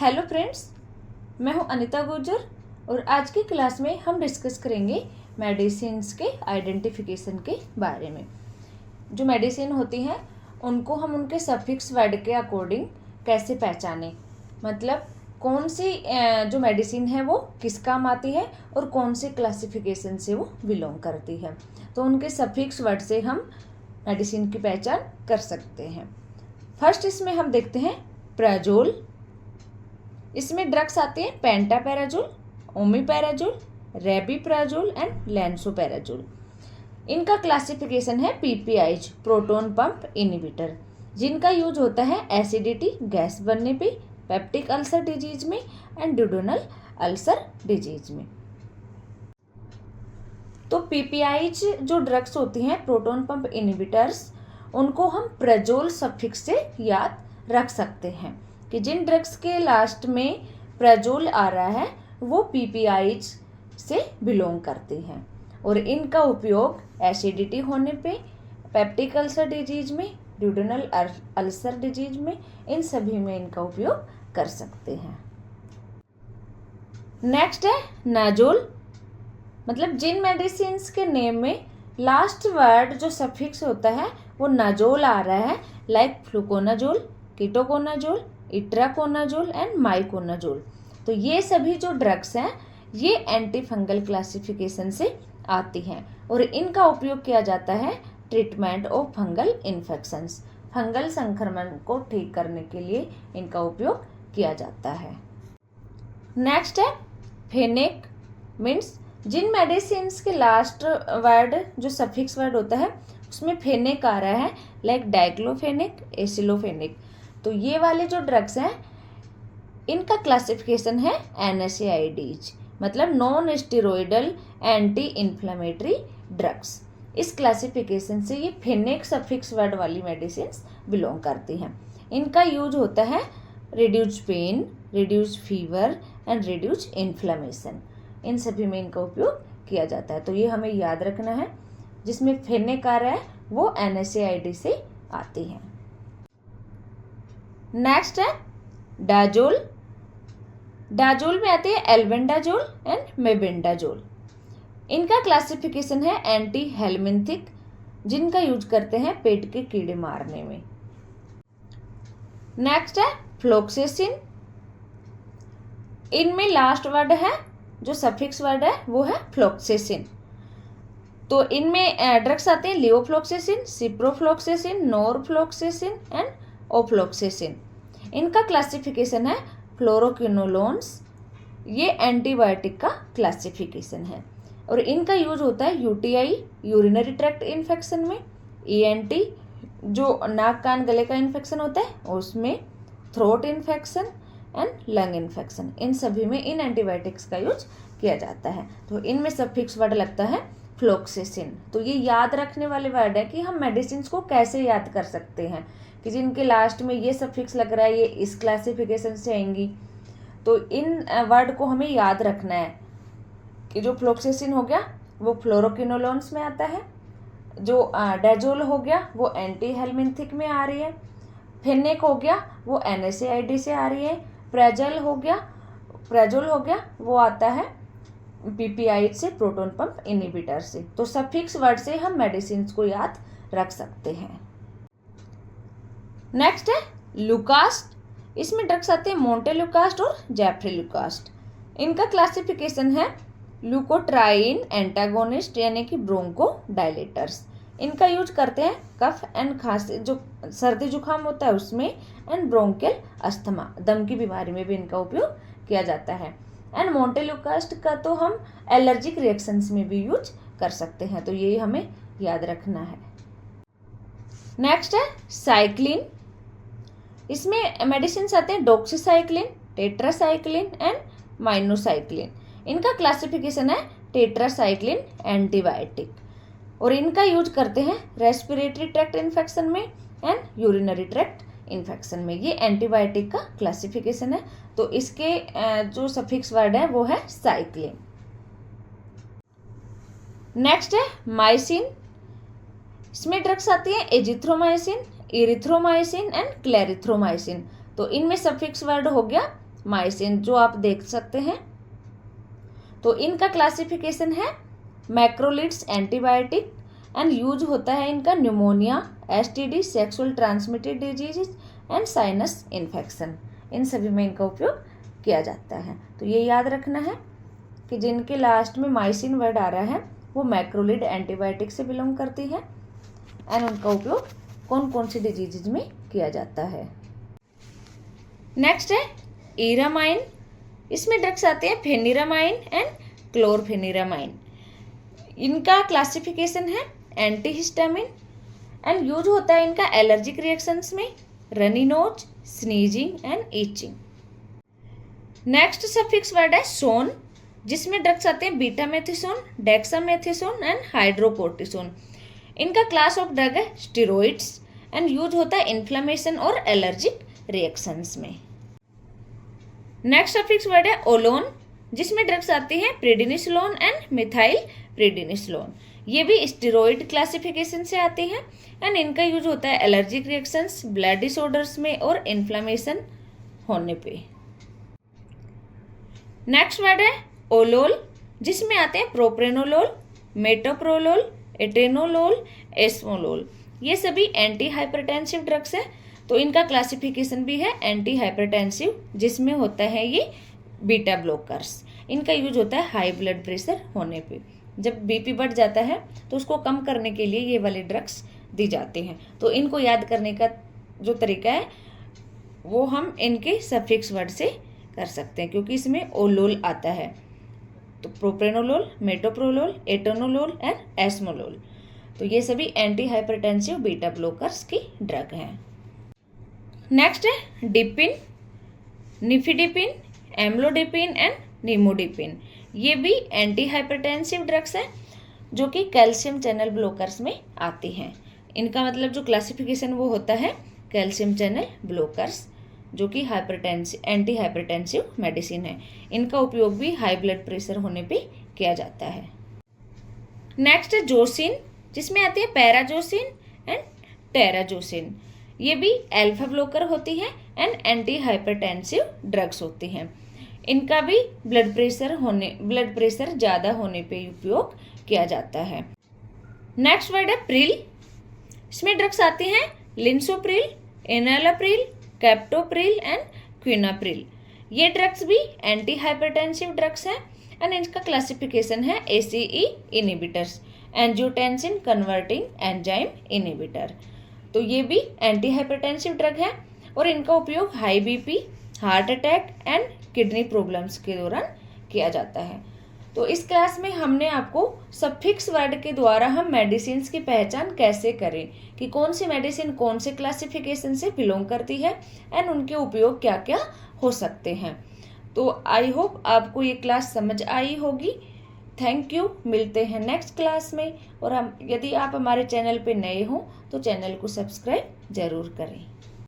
Hello friends, मैं हूं अनिता गुर्जर और आज की क्लास में हम डिस्कस करेंगे मेडिसिन्स के आइडेंटिफिकेशन के बारे में। जो मेडिसिन होती हैं उनको हम उनके सफिक्स वर्ड के अकॉर्डिंग कैसे पहचानें, मतलब कौन सी जो मेडिसिन है वो किस काम आती है और कौन से क्लासिफिकेशन से वो बिलोंग करती है। तो उनके सफिक्स वर्ड से हम मेडिसिन की पहचान कर सकते हैं। फर्स्ट इसमें हम देखते हैं प्राजोल। इसमें ड्रग्स आते हैं पेंटापेराजोल, ओमिपेराजोल, रेबिप्राजोल एंड लैंसोपेराजोल। इनका क्लासिफिकेशन है पीपीआईज, प्रोटॉन पंप इनहिबिटर, जिनका यूज होता है एसिडिटी गैस बनने पे, पेप्टिक अल्सर डिजीज में एंड ड्यूडेनल अल्सर डिजीज में। तो पीपीआईज जो ड्रग्स होती हैं प्रोटॉन पंप इनहिबिटर्स, उनको हम प्रजोल सफिक्स से याद रख सकते हैं कि जिन ड्रग्स के लास्ट में प्रजोल आ रहा है वो पीपीआईज से बिलोंग करती हैं और इनका उपयोग एसिडिटी होने पे, पेप्टिक अल्सर डिजीज में, ड्यूडेनल अल्सर डिजीज में, इन सभी में इनका उपयोग कर सकते हैं। नेक्स्ट है नाजोल, मतलब जिन मेडिसिन के नेम में लास्ट वर्ड जो सफिक्स होता है वो नाजोल आ रहा है, like fluconazole, ketoconazole, itraconazole and miconazole. तो ये सभी जो ड्रग्स हैं ये एंटी फंगल क्लासिफिकेशन से आती हैं और इनका उपयोग किया जाता है treatment of fungal infections, fungal संक्रमण को ठीक करने के लिए इनका उपयोग किया जाता है। नेक्स्ट है फेनेक, मीन्स जिन मेडिसिन के लास्ट वर्ड जो सफिक्स वर्ड होता है उसमें फेनेक आ रहा है, लाइक डाइक्लोफेनेक, एसिलोफेनेक। तो ये वाले जो ड्रग्स हैं इनका क्लासिफिकेशन है NSAIDs, मतलब non steroidal anti inflammatory drugs. इस क्लासिफिकेशन से ये फेनेक सफिक्स वर्ड वाली मेडिसिन बिलोंग करती हैं। इनका यूज होता है reduce pain, reduce fever and reduce inflammation, इन सभी में इनका उपयोग किया जाता है। तो ये हमें याद रखना है, जिसमें फेनेक आ रहा है वो NSAID से आती हैं। नेक्स्ट है डाजोल। डाजोल में आते हैं एल्बेंडाजोल एंड मेबेंडाजोल। इनका क्लासिफिकेशन है एंटी हेलमिंथिक, जिनका यूज करते हैं पेट के कीड़े मारने में। नेक्स्ट है फ्लोक्सेसिन। इनमें लास्ट वर्ड है जो सफिक्स वर्ड है वो है फ्लोक्सेसिन। तो इनमें ड्रग्स आते हैं लियोफ्लोक्सेसिन, सिप्रोफ्लोक्सेसिन, नोरफ्लोक्सेसिन एंड ओफ्लोक्सेसिन। इनका क्लासिफिकेशन है फ्लोरोक्विनोलोन्स। ये एंटीबायोटिक का क्लासिफिकेशन है और इनका यूज होता है यूटीआई, यूरिनरी ट्रैक्ट इन्फेक्शन में, ENT जो नाक कान गले का इन्फेक्शन होता है उसमें, throat infection and lung infection, इन सभी में इन एंटीबायोटिक्स का यूज किया जाता है। तो इनमें सफिक्स वर्ड लगता है फ्लोक्सेसिन। तो ये याद रखने वाले वर्ड है कि हम मेडिसिन को कैसे याद कर सकते हैं कि जिनके लास्ट में ये सफिक्स लग रहा है ये इस क्लासिफिकेशन से आएंगी। तो इन वर्ड को हमें याद रखना है कि जो फ्लोक्सेसिन हो गया वो फ्लोरोक्विनोलोन्स में आता है, जो डाजोल हो गया वो एंटी हेलमिंथिक में आ रही है, फेनेक हो गया वो NSAID से आ रही है, प्राजोल हो गया वो आता है पीपीआई से, प्रोटॉन पंप इनहिबिटर से। तो सफिक्स वर्ड से हम मेडिसिन को याद रख सकते हैं। नेक्स्ट है लुकास्ट। इसमें ड्रग्स आते हैं मोंटेलुकास्ट और जेफ्रीलुकास्ट। इनका क्लासिफिकेशन है ल्यूकोट्राइन एंटागोनिस्ट, यानी कि ब्रोंको डायलेटर्स। इनका यूज करते हैं कफ एंड खांसी, जो सर्दी जुकाम होता है उसमें, एंड ब्रोंकियल अस्थमा, दम की बीमारी में भी इनका उपयोग किया जाता है। एंड मोंटेलुकास्ट का तो हम एलर्जिक रिएक्शंस में भी यूज कर सकते हैं, तो ये हमें याद रखना है। नेक्स्ट है साइक्लिन। इसमें मेडिसिन आते हैं डॉक्सीसाइक्लिन, टेट्रासाइक्लिन एंड माइनोसाइक्लिन। इनका क्लासिफिकेशन है टेट्रासाइक्लिन एंटीबायोटिक और इनका यूज करते हैं रेस्पिरेटरी ट्रैक्ट इन्फेक्शन में एंड यूरिनरी ट्रैक्ट इन्फेक्शन में। ये एंटीबायोटिक का क्लासिफिकेशन है, तो इसके जो सफिक्स वर्ड है वो है साइक्लिन। नेक्स्ट है माइसिन। इसमें ड्रग्स आती है एजिथ्रोमाइसिन, इरिथ्रोमाइसिन एंड क्लेरिथ्रोमाइसिन। तो इनमें सफिक्स वर्ड हो गया माइसिन, जो आप देख सकते हैं। तो इनका क्लासिफिकेशन है मैक्रोलिड्स एंटीबायोटिक एंड यूज होता है इनका pneumonia, STD, sexual transmitted disease and sinus infection, इन सभी में इनका उपयोग किया जाता है। तो ये याद रखना है कि जिनके लास्ट में माइसिन वर्ड आ रहा है वो मैक्रोलिड एंटीबायोटिक से बिलोंग करती है एंड उनका उपयोग कौन कौन सी डिजीजेज में किया जाता है। नेक्स्ट है ईरामाइन। इसमें ड्रग्स आते हैं फेनिरामाइन एंड क्लोरफेनिरामाइन। इनका क्लासिफिकेशन है एंटीहिस्टामिन एंड यूज होता है इनका एलर्जिक रिएक्शंस में, runny nose, sneezing and itching. Next suffix word है सोन, जिसमें ड्रग्स आते हैं बीटामेथिसोन, डेक्सामेथिसोन एंड हाइड्रोकोर्टिसोन। इनका क्लास ऑफ ड्रग है स्टेरॉइड्स एंड यूज होता है इन्फ्लेमेशन और एलर्जिक रिएक्शंस में। नेक्स्ट सफिक्स वर्ड है ओलोन, जिसमें ड्रग्स आती हैं प्रेडिनिसोलोन एंड मिथाइल प्रेडिनिसोलोन। ये भी स्टेरॉइड क्लासिफिकेशन से आती हैं एंड इनका यूज होता है एलर्जिक रिएक्शंस, ब्लड डिसऑर्डर्स में और इन्फ्लेमेशन होने पे। नेक्स्ट वर्ड है ओलोल, जिसमें आते हैं प्रोप्रेनोलोल, मेटोप्रोलोल, एटेनोलोल, एस्मोलोल। ये सभी एंटी हाइपरटेंसिव ड्रग्स है। तो इनका क्लासिफिकेशन भी है एंटी हाइपरटेंसिव, जिसमें होता है ये बीटा ब्लॉकर्स। इनका यूज होता है हाई ब्लड प्रेशर होने पे। जब बीपी बढ़ जाता है तो उसको कम करने के लिए ये वाले ड्रग्स दी जाते हैं। तो इनको याद करने का जो तरीका है वो हम इनके सफिक्स वर्ड से कर सकते हैं, क्योंकि इसमें ओलोल आता है। तो propranolol, metoprolol, atenolol and esmolol. तो ये सभी एंटी हाइपरटेंसिव बीटा ब्लॉकर्स की ड्रग हैं। नेक्स्ट है डिपिन, निफिडिपिन, एम्लोडिपिन एंड निमोडिपिन। ये भी एंटी हाइपरटेंसिव ड्रग्स हैं जो कि कैल्शियम चैनल ब्लॉकर्स में आती हैं। इनका मतलब जो क्लासिफिकेशन वो होता है कैल्शियम चैनल ब्लॉकर्स, जो कि एंटी हाइपरटेंसिव मेडिसिन है। इनका उपयोग भी हाई ब्लड प्रेशर होने पे किया जाता है। नेक्स्ट है जोसिन, जिसमें आती है पैराजोसिन एंड टेराजोसिन। ये भी अल्फा ब्लॉकर होती है एंड एंटी हाइपरटेंसिव ड्रग्स होती हैं। इनका भी ब्लड प्रेशर ज़्यादा होने पे उपयोग किया जाता है। नेक्स्ट वर्ड है प्रिल। इसमें ड्रग्स आती हैं लिंसोप्रिल, एनालाप्रिल, कैप्टोप्रिल एंड क्विनाप्रिल। ये ड्रग्स भी एंटी हाइपरटेंसिव ड्रग्स हैं एंड इनका क्लासिफिकेशन है ACE inhibitors, angiotensin converting enzyme inhibitor. तो ये भी एंटी हाइपरटेंसिव ड्रग है और इनका उपयोग high BP, heart attack and kidney problems के दौरान किया जाता है। तो इस क्लास में हमने आपको सफिक्स वर्ड के द्वारा हम मेडिसिन की पहचान कैसे करें कि कौन सी मेडिसिन कौन से क्लासिफिकेशन से बिलोंग करती है एंड उनके उपयोग क्या क्या हो सकते हैं। तो आई होप आपको ये क्लास समझ आई होगी। Thank you. मिलते हैं नेक्स्ट क्लास में। और यदि आप हमारे चैनल पे नए हो तो चैनल को सब्सक्राइब जरूर करें।